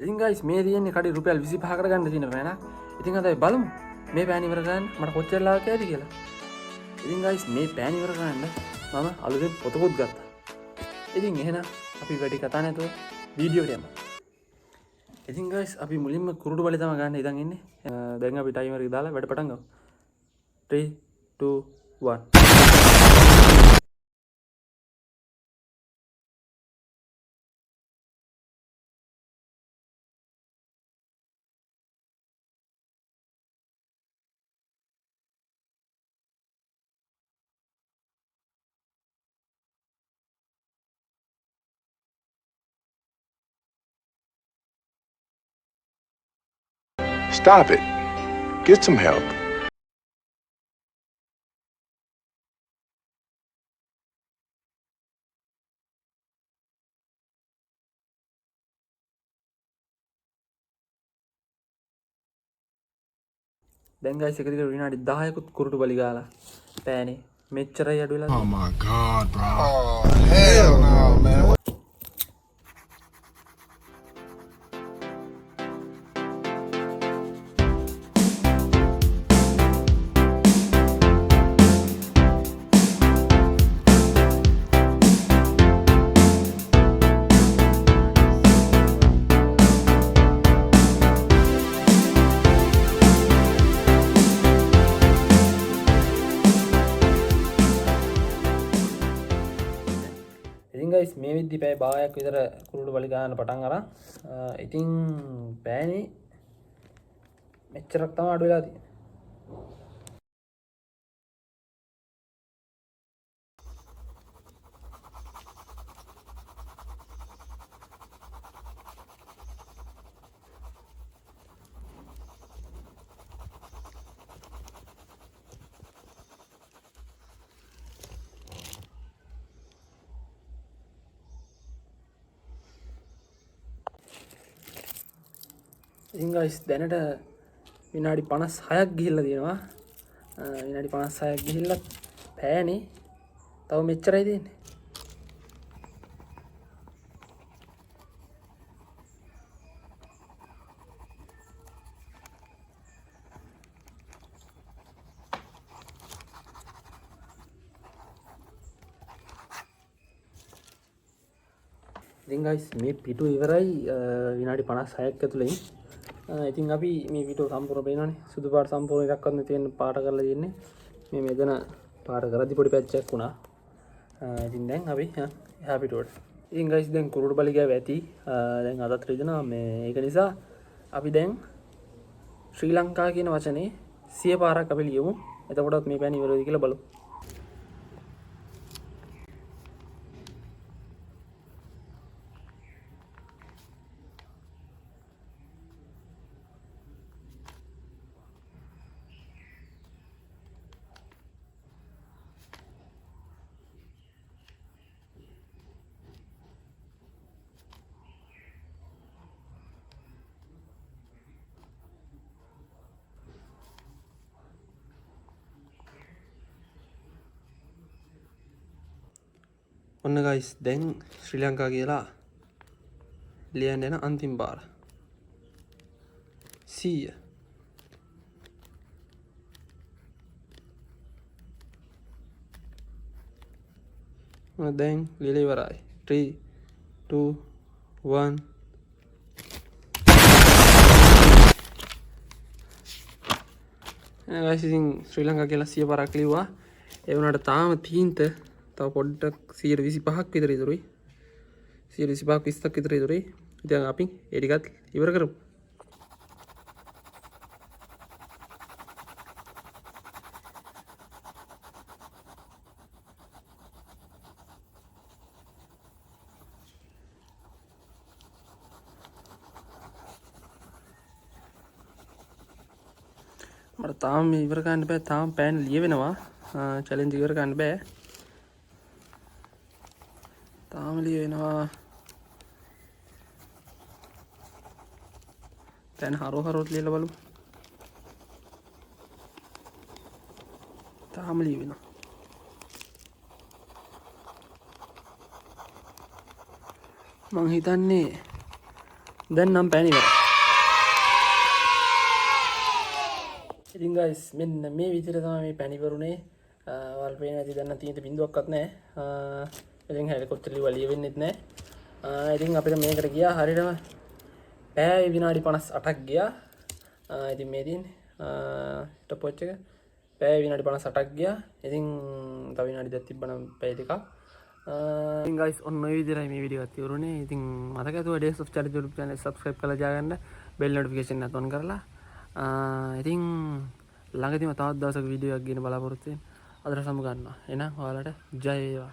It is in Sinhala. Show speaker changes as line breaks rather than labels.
ඉතින් ගයිස් මේ තියෙන්නේ කඩේ රුපියල් 25කට ගන්න තියෙන පෑනක්. ඉතින් අද බලමු මේ පෑන් ඉවර ගන්න මට කොච්චර ලාභයක් ඇති කියලා. ඉතින් ගයිස් මේ පෑන් ඉවර ගන්න මම අලුතෙන් පොතකුත් ගත්තා. ඉතින් එහෙනම් අපි වැඩි කතා නැතුව වීඩියෝට යමු. ඉතින් ගයිස් අපි මුලින්ම කුරුටු බලය තමයි ගන්න ඉඳන් ඉන්නේ. දැන් අපි ටයිමර් එක දාලා වැඩ පටන් ගමු. 3 2 1
Stop it. Get some help.
දැන් ගයිස් එක දිගට විනාඩි 10කුත් කුරුටු බලි ගාලා පෑනේ මෙච්චරයි අඩු වෙලා
Oh my God, bro.
Oh, hell no, man.
ඉතින් ගයිස් මේ විද්දි පැය භාගයක් විතර කුරුටු බලි ගන්න පටන් අරන් ඉතින් පෑනේ මෙච්චරක් තමයි අඩු වෙලා තියෙන්නේ. ඉතින් ගයිස් දැනට විනාඩි 56ක් ගිහිල්ලා තියෙනවා. විනාඩි 56ක් ගිහිල්ලා පෑනේ තව මෙච්චරයි තියෙන්නේ. ඉතින් ගයිස් මේ පිටු ඉවරයි විනාඩි 56ක් ඇතුළේ. ඉතින් අපි මේ පිටුව සම්පූර්ණ පේනවනේ. සුදු පාට සම්පූර්ණ එකක්වත් නැති වෙන පාට කරලා තියෙන්නේ. මේ මෙතන පාට කරද්දි පොඩි පැච්චයක් වුණා. ඉතින් දැන් අපි එහා පිටුවට. ඉතින් ගයිස් දැන් කුරුටු බලි ගාව ඇති. දැන් අදත් රිදෙනවා මේ ඒක නිසා අපි දැන් ශ්‍රී ලංකා කියන වචනේ 100 පාරක් අපි ලියමු. එතකොටත් මේ පෑන ඉවරයි කියලා බලමු. ඔන්න ගයිස් දැන් ශ්‍රී ලංකා කියලා ලියන්න යන අන්තිම පාර 100. දැන් ලියලා ඉවරයි. 3 2 1 ගයිස් ඉතින් ශ්‍රී ලංකා කියලා 100 පාරක් ලිව්වා. ඒ වුණාට තාම තීන්ත තව පොඩ්ඩක් 125ක් විතර ඉතුරුයි. 125ක් 20ක් විතර ඉතුරුයි. ඉතින් අපි ඒ ටිකත් ඉවර කරමු. මට තාම ඉවර ගන්න බෑ. තාම පෑන් ලියවෙනවා. චැලෙන්ජ් ඉවර ගන්න බෑ. තාම ලියවෙනවා. දැන් හරොත් ලියලා බලමු. තාම ලියවෙනවා. මං හිතන්නේ දැන් නම් පැණි ඉවරයි. ඉතින් guys මෙන්න මේ විදිහට තමයි මේ පැණි වරුනේ වල් පේන ඇති දැන් තියෙන බින්දුවක්වත් නැහැ. ඉතින් හැල කොච්චර ලියුවා වෙන්නෙත් නැහැ. ඉතින් අපිට මේකට ගියා හරියටම පැය විනාඩි 58ක් ගියා. ඉතින් මේ තියෙන්නේ ස්ටොප් වොච් එක පැය විනාඩි 58ක් ගියා. ඉතින් තව විනාඩි 10ක් තිබ්බනම් පැය දෙකක්. ඉතින් guys ඔන්න ඔය විදිහටයි මේ වීඩියෝ එකත් ඉවරුනේ. ඉතින් මතක ඇතුව Days of Charity YouTube channel subscribe කරලා තියාගන්න. bell notification එකත් on කරලා. ඉතින් ළඟදීම තවත් දවසක වීඩියෝ එකක් ගෙන බලාපොරොත්තු වෙන්න. අදට සමු ගන්නවා. එහෙනම් ඔයාලට ජය වේවා.